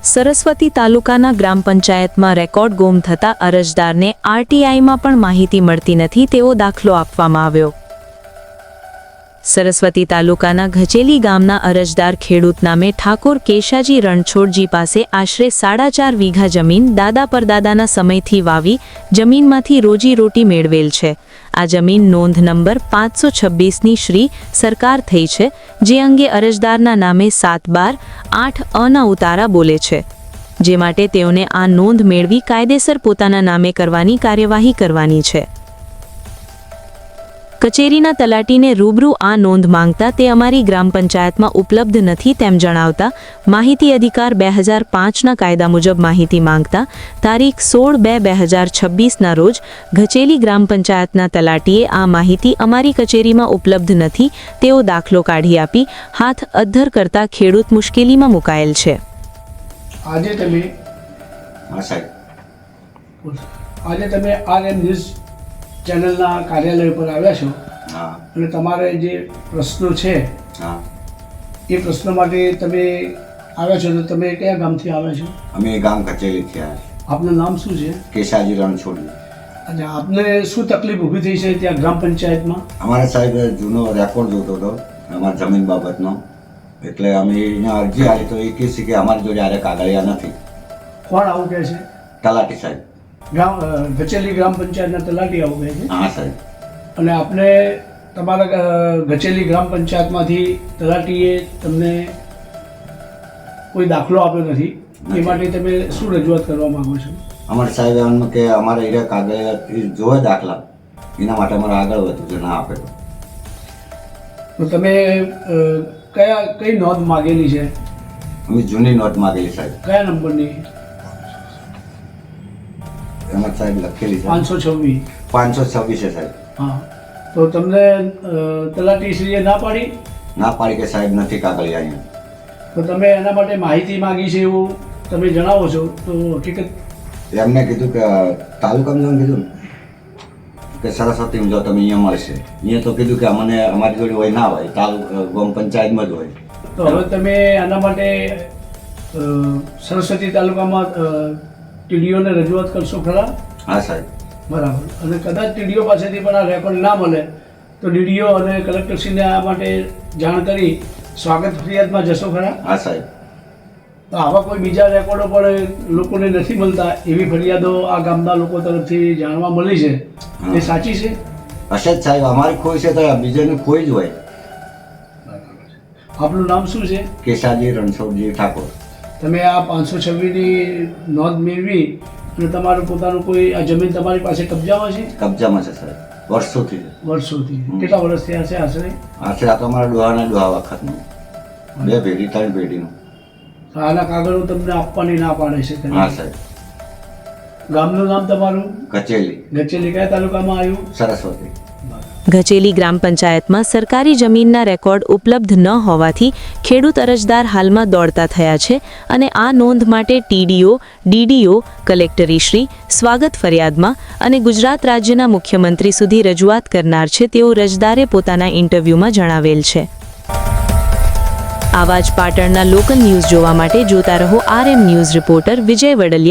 સરસ્વતી તાલુકાના ગ્રામ પંચાયતમાં રેકોર્ડ ગુમ થતા અરજદારને આરટીઆઈમાં પણ માહિતી મળતી નથી તેવો દાખલો આપવામાં આવ્યો। સરસ્વતી તાલુકાના ઘચેલી ગામના અરજદાર ખેડૂત નામે ઠાકોર કેશાજી રણછોડજી પાસે આશરે 4.5 વીઘા જમીન દાદા પરદાદાના સમયથી વાવી જમીનમાંથી રોજીરોટી મેળવેલ છે। આ જમીન નોંધ નંબર 526ની શ્રી સરકાર થઈ છે, જે અંગે અરજદારના નામે 7/12/8 ઉતારા બોલે છે, જે માટે તેઓને આ નોંધ મેળવી કાયદેસર પોતાના નામે કરવાની કાર્યવાહી કરવાની છે। કચેરીના તલાટીને રૂબરૂ આ નોંધ માંગતા તે અમારી ગ્રામ પંચાયતમાં ઉપલબ્ધ નથી તેમ જણાવતા માહિતી અધિકાર 2005ના કાયદા મુજબ માહિતી માંગતા તારીખ 16/2/2026ના રોજ ઘચેલી ગ્રામ પંચાયતના તલાટીએ આ માહિતી અમારી કચેરીમાં ઉપલબ્ધ નથી તેવો દાખલો કાઢી આપી હાથ અદ્ધર કરતા ખેડૂત મુશ્કેલીમાં મુકાયેલ છે। આજે તમે આરએમ ન્યૂઝ ચેનલના કાર્યાલય પર આવ્યા છો અને તમારે જે પ્રશ્નો છે એ પ્રશ્નો માટે તમે આવ્યા છો, તો તમે કયા ગામથી આવ્યા છો? અમે ગામ કચેરીથી આવ્યા છીએ। આપનું નામ શું છે? કેશાજી રણછોડજી। અચ્છા, આપને શું તકલીફ ઊભી થઈ છે ત્યાં ગ્રામ પંચાયતમાં? અમારા સાહેબ જૂનો રેકોર્ડ જોતો હતો અમારી જમીન બાબતનો, એટલે અમે અહીંયા અરજી આવી તો એ કહે છે કે અમારી જોડે આરે કાગળિયા નથી। કોણ આવું કહે છે? તલાટી સાહેબ, ઘચેલી ગ્રામ પંચાયતના તલાટી આવું કહે છે? હા સાહેબ। અને આપને તમારા ઘચેલી ગ્રામ પંચાયતમાંથી તલાટીએ તમને કોઈ દાખલો આપ્યો નથી, એ માટે તમે શું રજૂઆત કરવા માંગો છો? અમારા સાહેબ એમ કે અમારે એ કાગળિયા જોવે દાખલા, એના માટે અમારે આગળ વધવું છે, ના આપે તો તમે કઈ નોંધ માગેલી છે? અમે જૂની નોટ માગેલી સાહેબ। કયા નંબરની? એમાં સાહેબ લખેલી છે 526 526 છે સાહેબ। હા, તો તમને તલાટીશ્રીએ ના પાડી? ના પાડી કે સાહેબ નથી કાગળિયા અહીંયા। તો તમે એના માટે માહિતી માંગી છે એવું તમે જણાવો છો, તો હકીકત એમને કીધું કે તાલુકામાં કીધું કે સરસ્વતીમાં જો તમે અહીંયા મળશે, અહીંયા તો કીધું કે અમને અમારી જોડે હોય ના હોય, ગામ પંચાયતમાં જ હોય। તો હવે તમે આના માટે સરસ્વતી તાલુકામાં ટીડીઓને રજૂઆત કરશો ખરા? હા સાહેબ, બરાબર। અને કદાચ ટીડીઓ પાસેથી પણ આ રેકોર્ડ ના મળે તો ડીડીઓ અને કલેક્ટરશ્રીને આ માટે જાણ કરી સ્વાગત ફરિયાદમાં જશો ખરા? હા સાહેબ। તો આવા કોઈ બીજા રેકોર્ડો પણ લોકોને નથી મળતા એવી ફરિયાદો આ ગામના લોકો તરફથી જાણવા મળી છે, એ સાચી છે? હશે જ સાહેબ, અમારી ખોઈ છે તો બીજાની ખોઈ જ હોય। આપનું નામ શું છે? કેશાજી રણછોડજી ઠાકોર। તમે આ 526ની નોંધ મેળવી અને તમારું પોતાનું કોઈ આ જમીન તમારી પાસે કબજામાં છે? કબજામાં છે સાહેબ, વર્ષોથી છે। વર્ષોથી? કેટલા વર્ષ થયા છે આશરે? આશરે આ તો અમારા ડોહાના ડોહા વખતનું, 2 પેઢી 3 પેઢીનું। તો આના કાગળો તમને આપવાની ના પાડે છે? હા સાહેબ। ગામનું નામ તમારું? કચેલી। ઘચેલી કયા તાલુકામાં આવ્યું? સરસ્વતી। ઘચેલી ગ્રામ પંચાયતમાં સરકારી જમીનના રેકોર્ડ ઉપલબ્ધ ન હોવાથી ખેડૂત અરજદાર હાલમાં દોડતા થયા છે અને આ નોંધ માટે ટીડીઓ, ડીડીઓ, કલેક્ટરીશ્રી સ્વાગત ફરિયાદમાં અને ગુજરાત રાજ્યના મુખ્યમંત્રી સુધી રજૂઆત કરનાર છે તેવું અરજદારે પોતાના ઇન્ટરવ્યૂમાં જણાવેલ છે। આવા જ પાટણના લોકલ ન્યૂઝ જોવા માટે જોતા રહો RM ન્યૂઝ રિપોર્ટર વિજય વડલિયા।